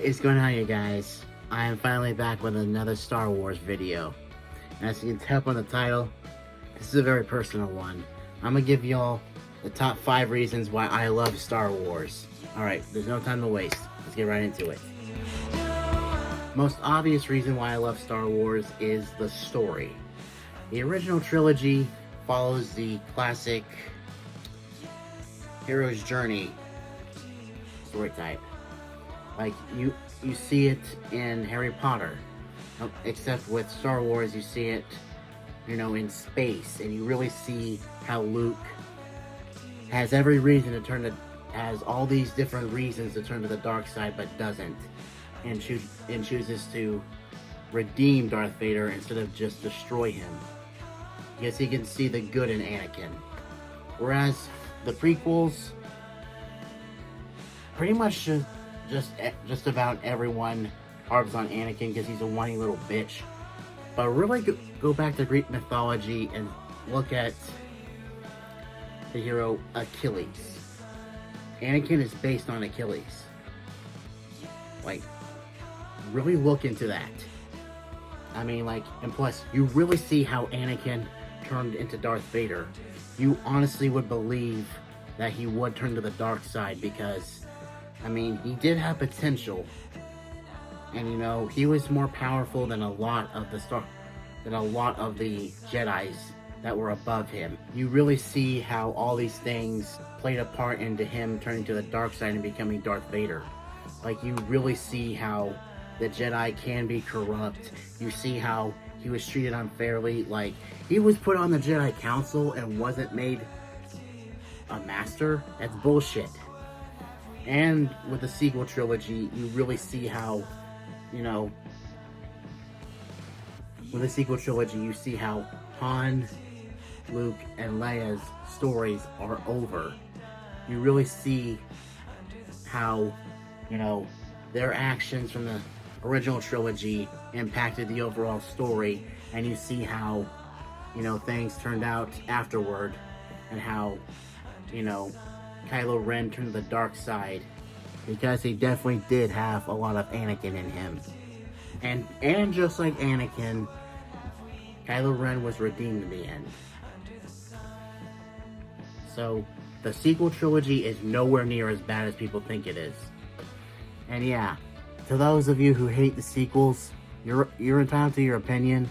What is going on, you guys? I am finally back with another Star Wars video. As you can tell from the title, this is a very personal one. I'm gonna give y'all the top 5 reasons why I love Star Wars. Alright, there's no time to waste. Let's get right into it. Most obvious reason why I love Star Wars is the story. The original trilogy follows the classic hero's journey story type. Like, you see it in Harry Potter, except with Star Wars you see it, in space, and you really see how Luke has every reason to has all these different reasons to turn to the dark side, but doesn't, and chooses to redeem Darth Vader instead of just destroy him, because he can see the good in Anakin. Whereas the prequels, pretty much just about everyone harps on Anakin because he's a whiny little bitch. But really go back to Greek mythology and look at the hero Achilles. Anakin is based on Achilles. Like, really look into that. I mean, like, and plus, you really see how Anakin turned into Darth Vader. You honestly would believe that he would turn to the dark side because, I mean, he did have potential, and he was more powerful than a lot of the Jedis that were above him. You really see how all these things played a part into him turning to the dark side and becoming Darth Vader. Like, you really see how the Jedi can be corrupt. You see how he was treated unfairly. Like, he was put on the Jedi Council and wasn't made a master. That's bullshit. And with the sequel trilogy, you really see how, with the sequel trilogy, you see how Han, Luke, and Leia's stories are over. You really see how, their actions from the original trilogy impacted the overall story, and you see how, things turned out afterward, and how, Kylo Ren turned to the dark side, because he definitely did have a lot of Anakin in him. And just like Anakin, Kylo Ren was redeemed in the end. So, the sequel trilogy is nowhere near as bad as people think it is. And yeah, to those of you who hate the sequels, you're entitled to your opinion,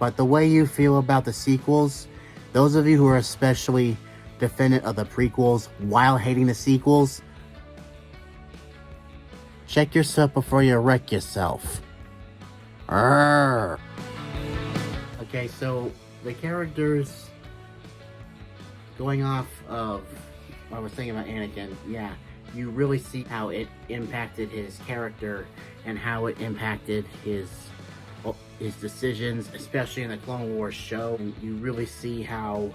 but the way you feel about the sequels, those of you who are especially defendant of the prequels while hating the sequels, check yourself before you wreck yourself. Arrgh. Okay, so the characters, going off of what I was saying about Anakin, yeah, you really see how it impacted his character and how it impacted his decisions, especially in the Clone Wars show. And you really see how,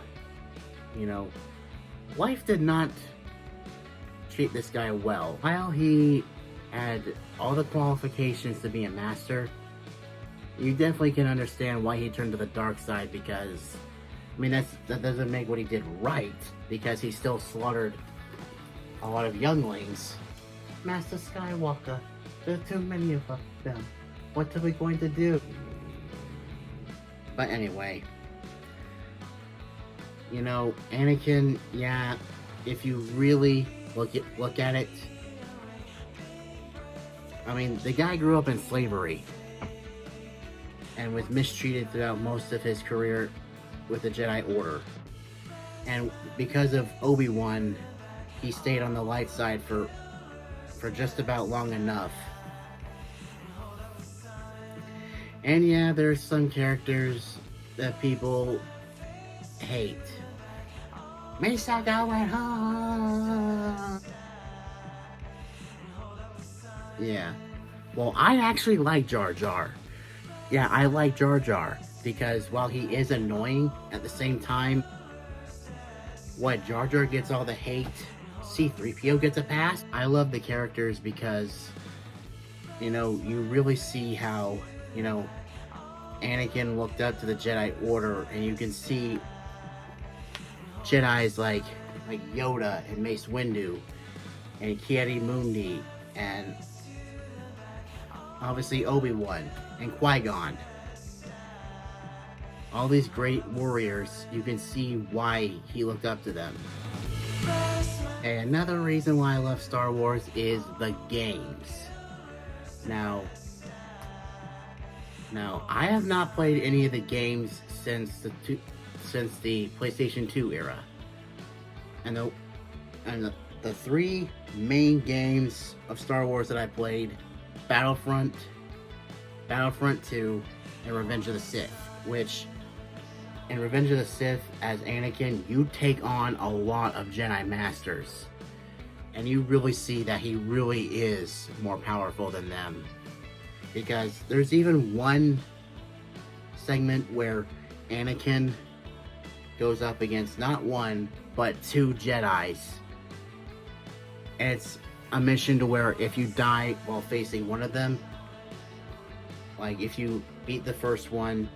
life did not treat this guy well. While he had all the qualifications to be a master, you definitely can understand why he turned to the dark side, because, I mean, that doesn't make what he did right, because he still slaughtered a lot of younglings. Master Skywalker, there's too many of them. What are we going to do? But anyway, Anakin, yeah, if you really look at it, I mean, the guy grew up in slavery and was mistreated throughout most of his career with the Jedi Order. And because of Obi-Wan, he stayed on the light side for just about long enough. And yeah, there's some characters that people hate. Misa going home. Yeah. Well, I actually like Jar Jar. Yeah, I like Jar Jar, because while he is annoying, at the same time, Jar Jar gets all the hate, C-3PO gets a pass. I love the characters because, you really see how, Anakin looked up to the Jedi Order, and you can see Jedis like Yoda and Mace Windu and Ki-Adi Mundi and obviously Obi-Wan and Qui-Gon. All these great warriors, you can see why he looked up to them. And another reason why I love Star Wars is the games. Now, I have not played any of the games since the PlayStation 2 era. And the three main games of Star Wars that I played, Battlefront 2, and Revenge of the Sith, which in Revenge of the Sith, as Anakin, you take on a lot of Jedi Masters. And you really see that he really is more powerful than them. Because there's even one segment where Anakin goes up against not one, but 2 Jedis. And it's a mission to where if you die while facing one of them, like if you beat the first one,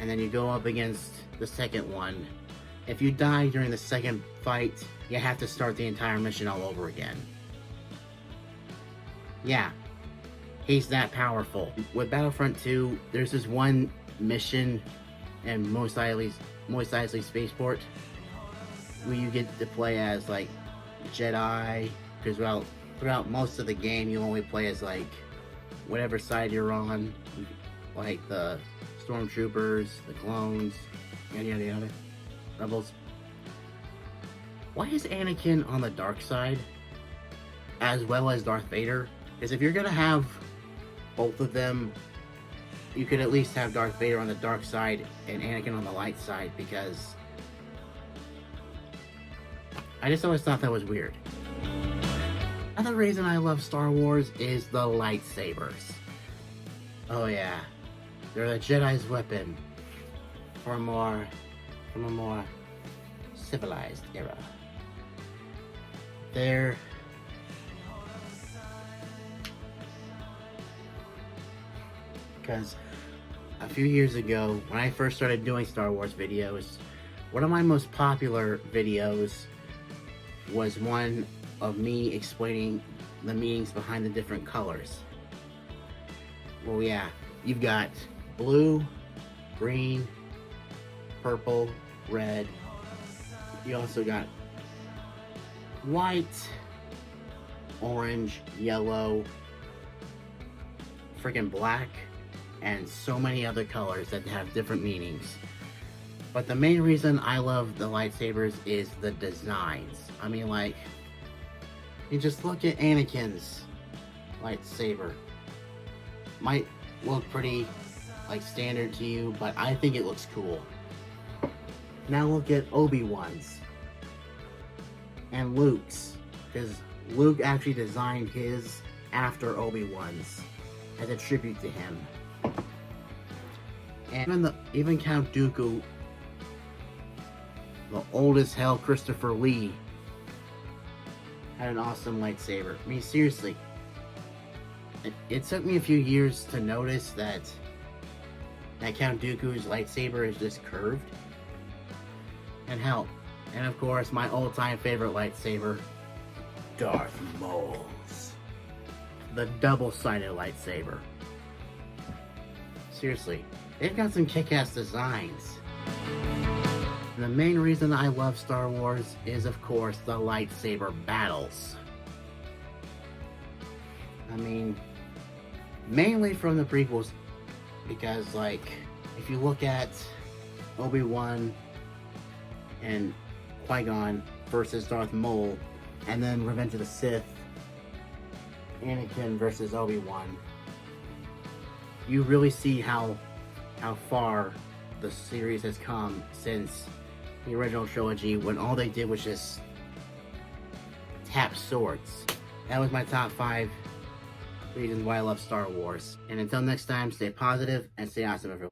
and then you go up against the second one, if you die during the second fight, you have to start the entire mission all over again. Yeah, he's that powerful. With Battlefront 2, there's this one mission in Mos Eisley Spaceport where you get to play as like Jedi, because throughout most of the game you only play as like whatever side you're on, like the Stormtroopers, the clones, yada yada yada, rebels. Why is Anakin on the dark side as well as Darth Vader? Because if you're gonna have both of them, you could at least have Darth Vader on the dark side and Anakin on the light side, because I just always thought that was weird. Another reason I love Star Wars is the lightsabers. Oh yeah, they're the Jedi's weapon from a more civilized era. They're because a few years ago, when I first started doing Star Wars videos, one of my most popular videos was one of me explaining the meanings behind the different colors. Well, yeah, you've got blue, green, purple, red. You also got white, orange, yellow, freaking black, and so many other colors that have different meanings. But the main reason I love the lightsabers is the designs. I mean, like, you just look at Anakin's lightsaber. Might look pretty, like, standard to you, but I think it looks cool. Now look at Obi-Wan's and Luke's, because Luke actually designed his after Obi-Wan's as a tribute to him. And even Count Dooku, the old as hell Christopher Lee, had an awesome lightsaber. I mean, seriously, it took me a few years to notice that Count Dooku's lightsaber is just curved. And hell, and of course my all-time favorite lightsaber, Darth Maul's, the double-sided lightsaber. Seriously, they've got some kick-ass designs. And the main reason I love Star Wars is, of course, the lightsaber battles. I mean, mainly from the prequels, because, like, if you look at Obi-Wan and Qui-Gon versus Darth Maul, and then Revenge of the Sith, Anakin versus Obi-Wan, you really see how far the series has come since the original trilogy, when all they did was just tap swords. That was my top 5 reasons why I love Star Wars. And until next time, stay positive and stay awesome, everyone.